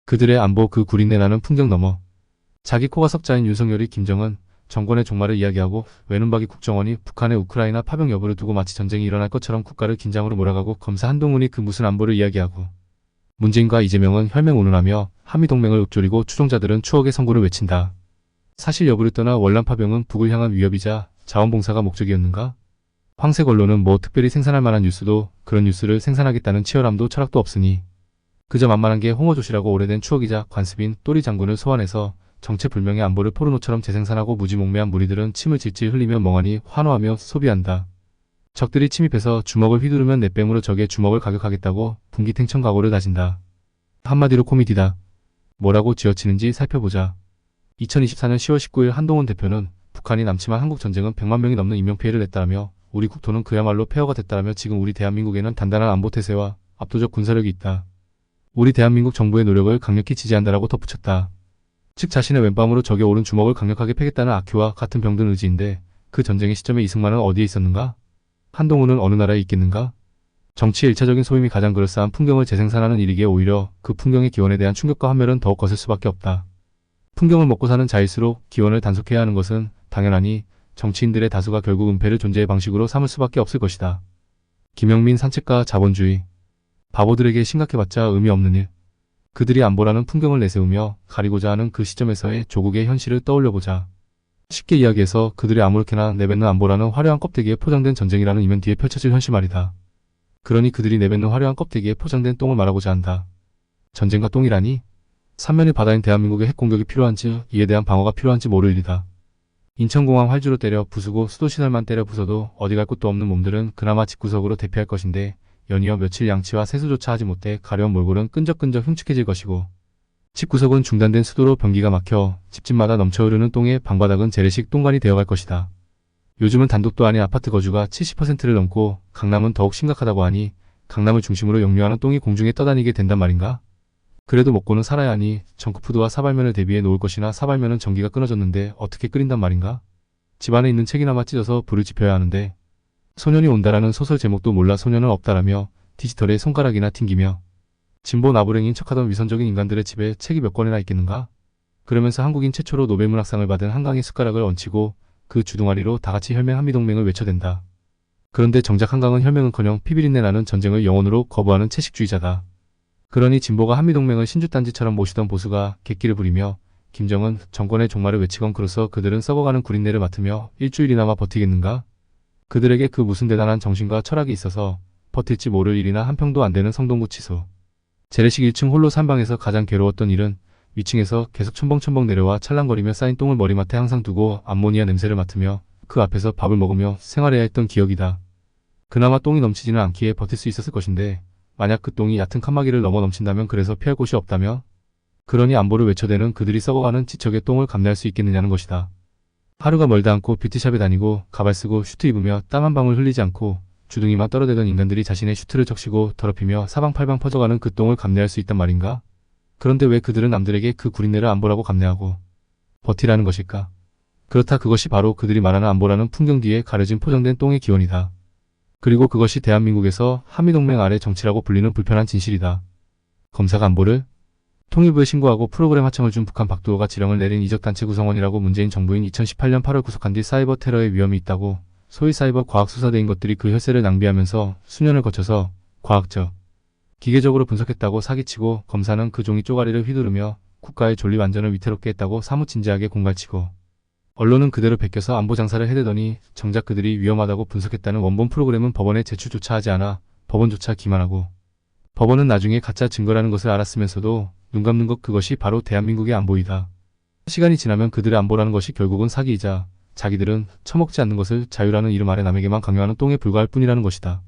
그들의 안보 그 구린내 나는 풍경 너머 자기 코가 석자인 윤석열이 김정은 정권의 종말을 이야기하고 외눈박이 국정원이 북한의 우크라이나 파병 여부를 두고 마치 전쟁이 일어날 것처럼 국가를 긴장으로 몰아가고 검사 한동훈이 그 무슨 안보를 이야기하고 문재인과 이재명은 혈맹운운하며 한미동맹을 읊조리고 추종자들은 추억의 선고를 외친다. 사실 여부를 떠나 월남 파병은 북을 향한 위협이자 자원봉사가 목적이었는가? 황색 언론은 뭐 특별히 생산할 만한 뉴스도 그런 뉴스를 생산하겠다는 치열함도 철학도 없으니 그저 만만한 게 홍어조시라고 오래된 추억이자 관습인 또리 장군을 소환해서 정체불명의 안보를 포르노처럼 재생산하고 무지몽매한 무리들은 침을 질질 흘리며 멍하니 환호하며 소비한다. 적들이 침입해서 주먹을 휘두르면 내 뺨으로 적의 주먹을 가격하겠다고 분기탱천 각오를 다진다. 한마디로 코미디다. 뭐라고 지어치는지 살펴보자. 2024년 10월 19일 한동훈 대표는 북한이 남침한 한국 전쟁은 100만 명이 넘는 인명피해를 냈다라며 우리 국토는 그야말로 폐허가 됐다라며 지금 우리 대한민국에는 단단한 안보태세와 압도적 군사력이 있다. 우리 대한민국 정부의 노력을 강력히 지지한다라고 덧붙였다. 즉 자신의 왼뺨으로 적의 오른 주먹을 강력하게 패겠다는 악효와 같은 병든 의지인데 그 전쟁의 시점에 이승만은 어디에 있었는가? 한동훈은 어느 나라에 있겠는가? 정치의 1차적인 소임이 가장 그럴싸한 풍경을 재생산하는 일이기에 오히려 그 풍경의 기원에 대한 충격과 환멸은 더욱 거셀 수밖에 없다. 풍경을 먹고 사는 자일수록 기원을 단속해야 하는 것은 당연하니 정치인들의 다수가 결국 은폐를 존재의 방식으로 삼을 수밖에 없을 것이다. 김영민 산책가 자본주의. 바보들에게 심각해봤자 의미 없는 일. 그들이 안보라는 풍경을 내세우며 가리고자 하는 그 시점에서의 조국의 현실을 떠올려보자. 쉽게 이야기해서 그들이 아무렇게나 내뱉는 안보라는 화려한 껍데기에 포장된 전쟁이라는 이면 뒤에 펼쳐질 현실 말이다. 그러니 그들이 내뱉는 화려한 껍데기에 포장된 똥을 말하고자 한다. 전쟁과 똥이라니? 삼면이 바다인 대한민국의 핵공격이 필요한지 이에 대한 방어가 필요한지 모를 일이다. 인천공항 활주로 때려 부수고 수도시설만 때려 부숴도 어디 갈 곳도 없는 몸들은 그나마 집구석으로 대피할 것인데 연이어 며칠 양치와 세수조차 하지 못해 가려운 몰골은 끈적끈적 흉측해질 것이고 집구석은 중단된 수도로 변기가 막혀 집집마다 넘쳐흐르는 똥에 방바닥은 재래식 똥관이 되어갈 것이다. 요즘은 단독도 아닌 아파트 거주가 70%를 넘고 강남은 더욱 심각하다고 하니 강남을 중심으로 역류하는 똥이 공중에 떠다니게 된단 말인가? 그래도 먹고는 살아야 하니 전크푸드와 사발면을 대비해 놓을 것이나 사발면은 전기가 끊어졌는데 어떻게 끓인단 말인가? 집안에 있는 책이나마 찢어서 불을 지펴야 하는데 소년이 온다라는 소설 제목도 몰라 소년은 없다라며 디지털에 손가락이나 튕기며 진보 나부랭인 척하던 위선적인 인간들의 집에 책이 몇 권이나 있겠는가? 그러면서 한국인 최초로 노벨문학상을 받은 한강의 숟가락을 얹히고 그 주둥아리로 다같이 혈맹 한미동맹을 외쳐댄다. 그런데 정작 한강은 혈맹은커녕 피비린내 나는 전쟁을 영원으로 거부하는 채식주의자다. 그러니 진보가 한미동맹을 신주단지처럼 모시던 보수가 객기를 부리며 김정은 정권의 종말을 외치건 그로써 그들은 썩어가는 구린내를 맡으며 일주일이나마 버티겠는가? 그들에게 그 무슨 대단한 정신과 철학이 있어서 버틸지 모를 일이나 한 평도 안 되는 성동구 치수. 재래식 1층 홀로 산방에서 가장 괴로웠던 일은 위층에서 계속 첨벙첨벙 내려와 찰랑거리며 쌓인 똥을 머리맡에 항상 두고 암모니아 냄새를 맡으며 그 앞에서 밥을 먹으며 생활해야 했던 기억이다. 그나마 똥이 넘치지는 않기에 버틸 수 있었을 것인데 만약 그 똥이 얕은 칸막이를 넘어 넘친다면 그래서 피할 곳이 없다며? 그러니 안보를 외쳐대는 그들이 썩어가는 지척의 똥을 감내할 수 있겠느냐는 것이다. 하루가 멀다 않고 뷰티샵에 다니고 가발 쓰고 슈트 입으며 땀 한 방울 흘리지 않고 주둥이만 떨어대던 인간들이 자신의 슈트를 적시고 더럽히며 사방팔방 퍼져가는 그 똥을 감내할 수 있단 말인가? 그런데 왜 그들은 남들에게 그 구린내를 안보라고 감내하고 버티라는 것일까? 그렇다 그것이 바로 그들이 말하는 안보라는 풍경 뒤에 가려진 포장된 똥의 기원이다. 그리고 그것이 대한민국에서 한미동맹 아래 정치라고 불리는 불편한 진실이다. 검사가 안보를? 통일부에 신고하고 프로그램 하청을 준 북한 박두호가 지령을 내린 이적단체 구성원이라고 문재인 정부인 2018년 8월 구속한 뒤 사이버 테러의 위험이 있다고 소위 사이버 과학수사대인 것들이 그 혈세를 낭비하면서 수년을 거쳐서 과학적, 기계적으로 분석했다고 사기치고 검사는 그 종이 쪼가리를 휘두르며 국가의 존립 안전을 위태롭게 했다고 사뭇 진지하게 공갈치고 언론은 그대로 베껴서 안보 장사를 해대더니 정작 그들이 위험하다고 분석했다는 원본 프로그램은 법원에 제출조차 하지 않아 법원조차 기만하고 법원은 나중에 가짜 증거라는 것을 알았으면서도 눈 감는 것 그것이 바로 대한민국의 안보이다. 시간이 지나면 그들의 안보라는 것이 결국은 사기이자 자기들은 처먹지 않는 것을 자유라는 이름 아래 남에게만 강요하는 똥에 불과할 뿐이라는 것이다.